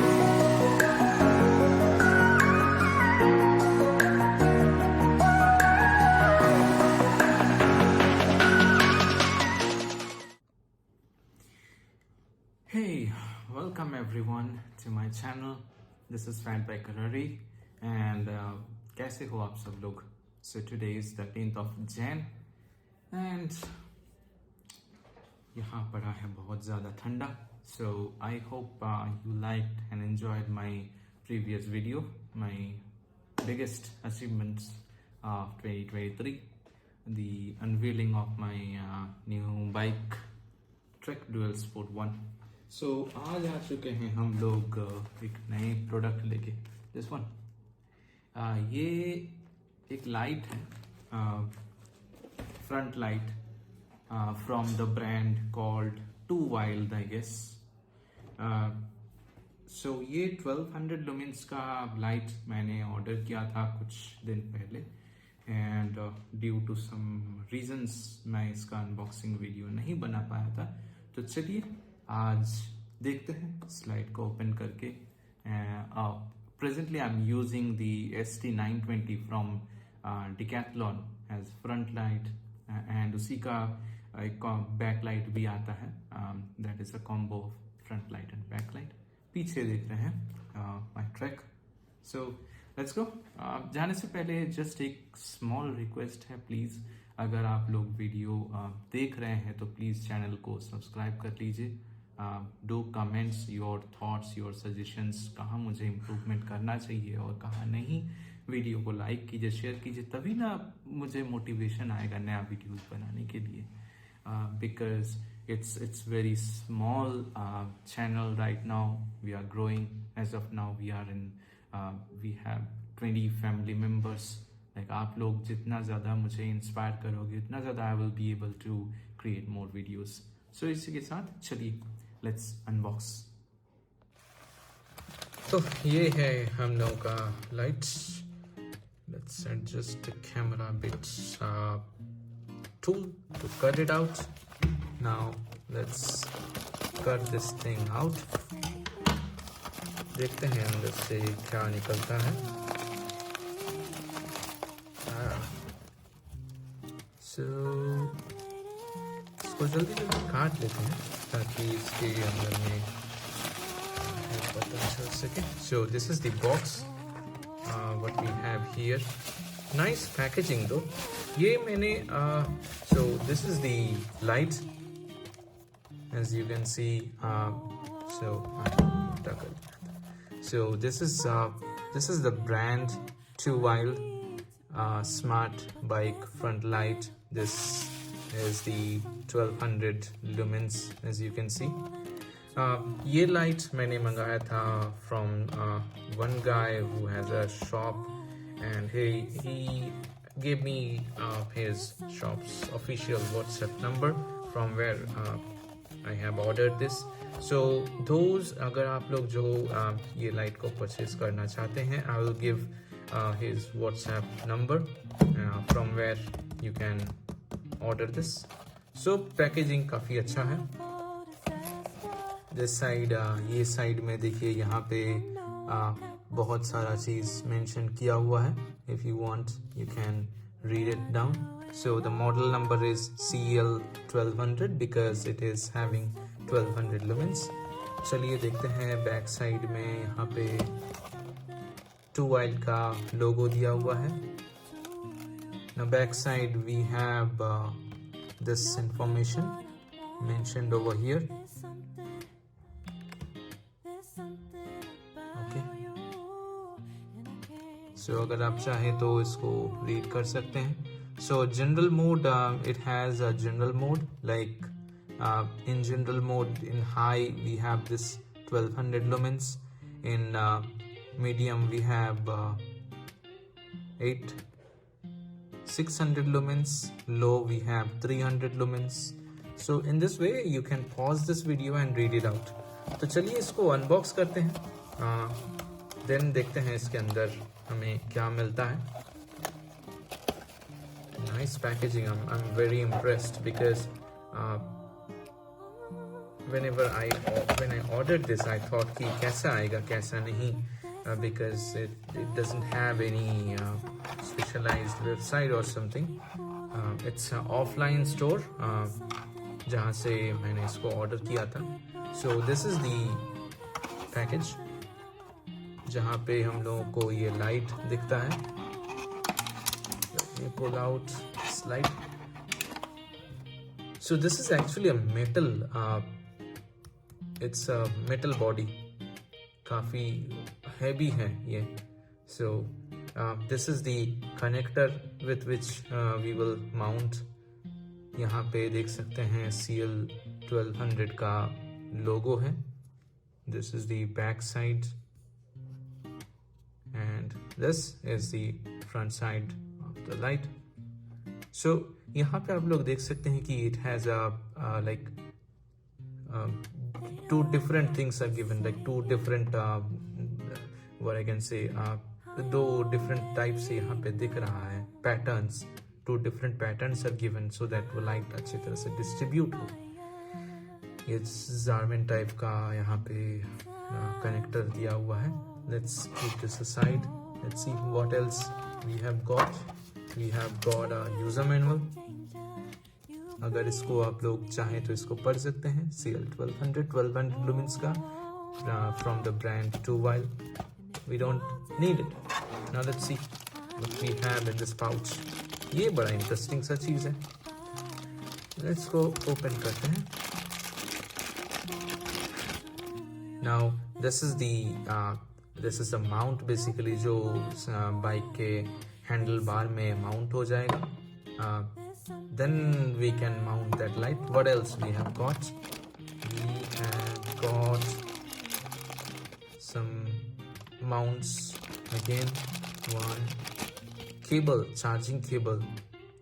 Hey, welcome everyone to my channel. This is Fan by Karari and कैसे हो आप सब लोग? So today is the 10th of Jan and यहाँ पड़ा है बहुत ज़्यादा ठंडा. So I hope you liked and enjoyed my previous video, my biggest achievements of 2023, the unveiling of my new bike Trek Dual Sport 1. So आज आ चुके हैं हम लोग एक नए प्रोडक्ट लेके. दिस वन ये एक लाइट है, front light from the brand called Towild I guess. So ये 1200 लुमेंस का लाइट मैंने ऑर्डर किया था कुछ दिन पहले and due to some reasons मैं इसका अनबॉक्सिंग वीडियो नहीं बना पाया था. तो चलिए आज देखते हैं स्लाइड को ओपन करके. Presently I am using the ST920 from Decathlon as front light and उसी का एक बैक लाइट भी आता है. That is a combo of front light and back light. पीछे देख रहे हैं माई ट्रैक. So let's go. जाने से पहले जस्ट एक स्मॉल रिक्वेस्ट है, प्लीज अगर आप लोग वीडियो देख रहे हैं तो प्लीज चैनल को सब्सक्राइब कर लीजिए. Do comments your thoughts, your suggestions, कहाँ मुझे इम्प्रूवमेंट करना चाहिए और कहाँ नहीं. वीडियो को लाइक कीजिए, शेयर कीजिए, तभी ना मुझे मोटिवेशन आएगा नया वीडियोस बनाने के लिए. Because it's very small channel right now. We are growing. As of now we have 20 family members. Like आप लोग जितना ज़्यादा मुझे इंस्पायर करोगे उतना ज़्यादा I will be able to create more videos. So इसी के साथ चलिए let's unbox. तो ये है हम लोगों का lights. Let's adjust the camera bits tool to cut it out. Now let's cut this thing out. देखते हैं अंदर से क्या निकलता है. So इसको जल्दी जल्दी काट लेते हैं ताकि इसके अंदर में पता चल सके. So this is the box what we have here. Nice packaging though. ये मैंने so this is the light as you can see. So this is the brand Towild smart bike front light. This is the 1200 lumens as you can see. ये light मैंने मंगाया था from one guy who has a shop and he gave me his shop's official WhatsApp number from where I have ordered this. So those अगर आप लोग जो ये light को परचेज करना चाहते हैं I will give his WhatsApp number from where you can order this. So packaging काफ़ी अच्छा है. दिस साइड ये साइड में देखिए यहाँ पे बहुत सारा चीज़ मेंशन किया हुआ है. If you want you can read it down. So the model number is CL1200 because it is having 1200 lumens. चलिए देखते हैं बैक साइड में यहाँ पे Towild का लोगो दिया हुआ है. Now back side we have this information mentioned over here. Okay. So अगर आप चाहें तो इसको रीड कर सकते हैं. So general mode, it has a general mode like in general mode in high we have this 1200 lumens. In medium we have 600 lumens. Low we have 300 lumens. So in this way you can pause this video and read it out. तो चलिए इसको unbox करते हैं. Then देखते हैं इसके अंदर हमें क्या मिलता है. Nice packaging. I'm very impressed because when I ordered this, I thought कि कैसा आएगा कैसा नहीं, because it doesn't have any specialized website or something. It's an offline store जहाँ से मैंने इसको ऑर्डर किया था. So this is the package जहाँ पे हम लोगों को ये लाइट दिखता है. Let me pull out this light. So this is actually a metal, it's a metal body, काफी heavy है ये. So this is the connector with which we will mount. यहाँ पे देख सकते हैं CL1200 का logo है. This is the back side and this is the front side of the light. So यहाँ पे आप लोग देख सकते हैं कि it has a like two different things are given, like two different what I can say, दो different types से यहाँ पे दिख रहा है patterns. Two different patterns are given so that वो light अच्छी तरह से distribute हो. ये Zarman type का यहाँ पे connector दिया हुआ है. Let's keep this aside. Let's see what else we have got. We have got a user manual. अगर इसको आप लोग चाहें तो इसको पढ़ सकते हैं. CL1200 1200 lumens का from the brand Towild. We don't need it. Now let's see what we have in this pouch. ये बड़ा इंटरेस्टिंग सा चीज है. Let's go open करते हैं. Now this is the mount basically जो बाइक के हैंडल बार में माउंट हो जाएगा. Then we can mount that light. What else we have got? We have got some mounts again. One cable, charging cable.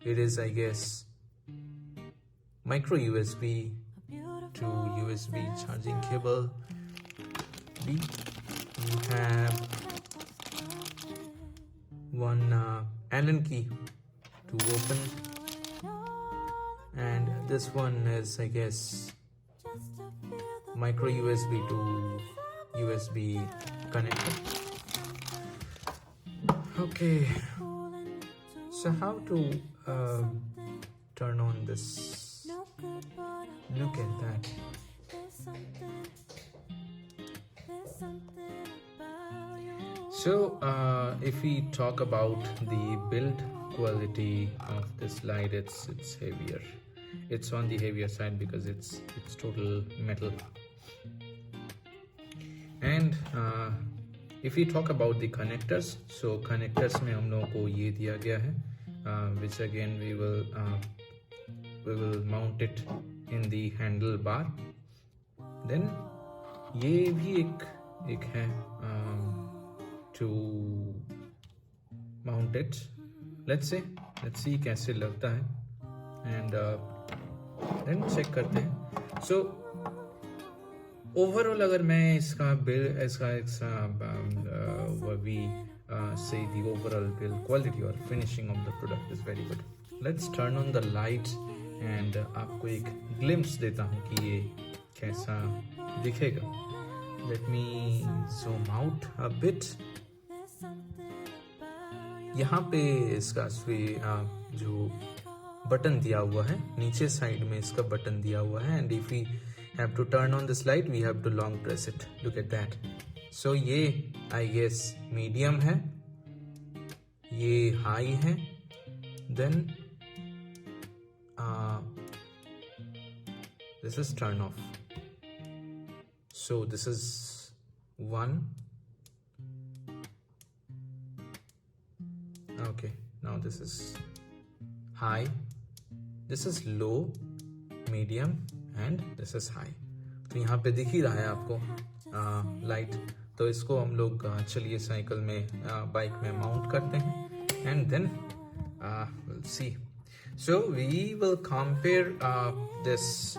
It is, I guess, micro USB to USB charging cable. We have one Allen key to open, and this one is, I guess, micro USB to USB connector. Okay, so how to turn on this? Look at that. So if we talk about the build quality of this light, it's heavier. It's on the heavier side because it's total metal. And if we talk about the connectors, so connectors में हम लोगों को ये दिया गया है, which again we will mount it in the handle bar. Then ये भी एक है to mount it. Let's see कैसे लगता है, and then check करते हैं. So overall अगर मैं इसका build we say the overall build quality or finishing of the product is very good. Let's turn on the lights and आपको एक glimpse देता हूँ कि ये कैसा दिखेगा. Let me zoom out a bit. यहाँ पे इसका जो बटन दिया हुआ है, नीचे साइड में इसका बटन दिया हुआ है, and if we have to turn on this light we have to long press it. Look at that. So ये I guess medium है, ये high है, then this is turn off. So this is 1. Okay, now this is high, this is low, medium, and this is high. तो यहाँ पे दिख ही रहा है आपको लाइट. तो इसको हम लोग चलिए साइकिल में बाइक में माउंट करते हैं, and then we'll see. So we will compare this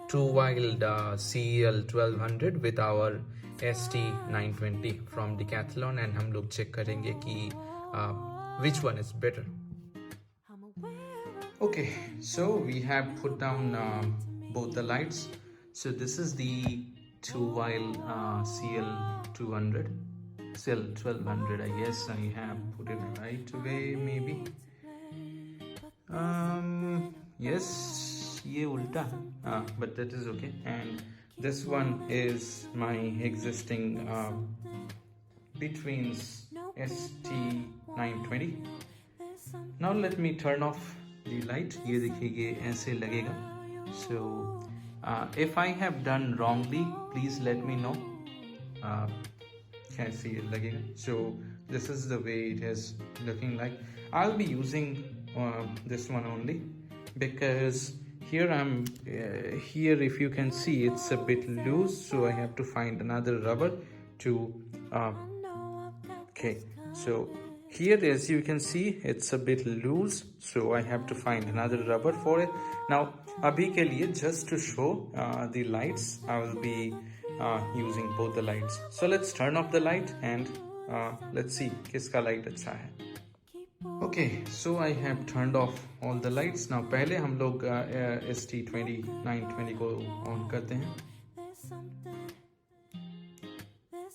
Towild CL1200 with our ST920 from Decathlon, and हम लोग चेक करेंगे कि which one is better. Okay, so we have put down both the lights. So this is the Towild CL1200, I guess I have put it right away, maybe. Yes, ye ulta, but that is okay. And this one is my existing Between's ST920. Now let me turn off the light. ये देखिए ये ऐसे लगेगा. So if I have done wrongly, please let me know. Can see it लगेगा. So this is the way it is looking like. I'll be using this one only because here here if you can see it's a bit loose, so I have to find another rubber to okay, so here as you can see it's a bit loose, so I have to find another rubber for it. Now abhi ke liye, just to show the lights, I will be using both the lights. So let's turn off the light and let's see kiska light acha hai. Okay, so I have turned off all the lights. Now pehle hum log ST920 ko on karte hain.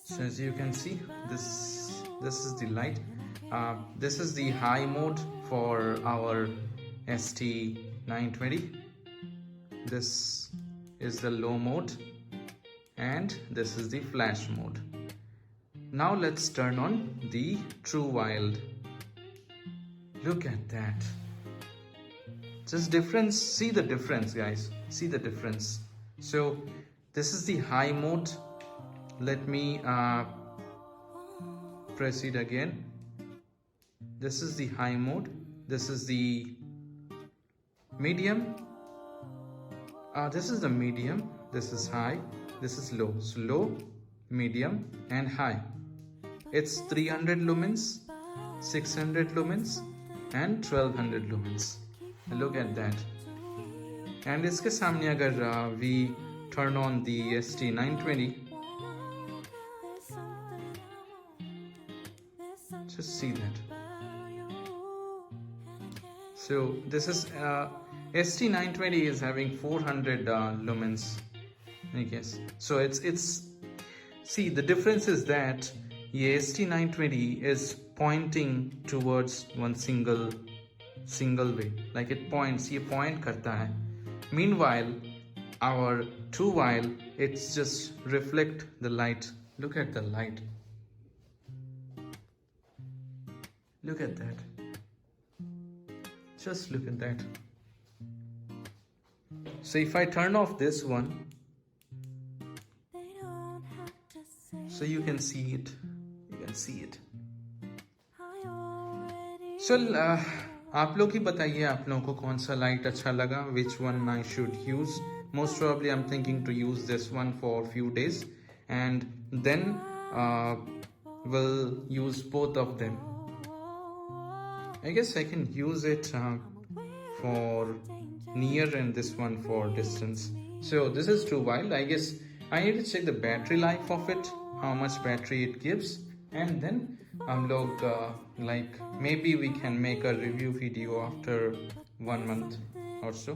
So as you can see, this is the light. This is the high mode for our ST920. This is the low mode, and this is the flash mode. Now let's turn on the Towild. Look at that. Just difference. See the difference, guys. See the difference. So this is the high mode. Let me press it again. This is the high mode. This is the medium. This is the medium. This is high. This is low. So low, medium, and high. It's 300 lumens, 600 lumens, and 1200 lumens. Look at that. And iske samne agar we turn on the ST920, just see that. So this is ST920 is having 400 lumens, I guess. So it's see, the difference is that the ST920 is pointing towards one single way, like it points, ye point karta hai. Meanwhile our Towild, it's just reflect the light. Look at the light. Look at that. Just look at that. So if I turn off this one, so you can see it. You can see it. So आप लोग ही बताइए आप लोगों को कौन सा light अच्छा लगा, which one I should use. Most probably I'm thinking to use this one for a few days, and then we'll use both of them. I guess I can use it for near and this one for distance. So this is Towild. I guess I need to check the battery life of it, how much battery it gives, and then like maybe we can make a review video after 1 month or so.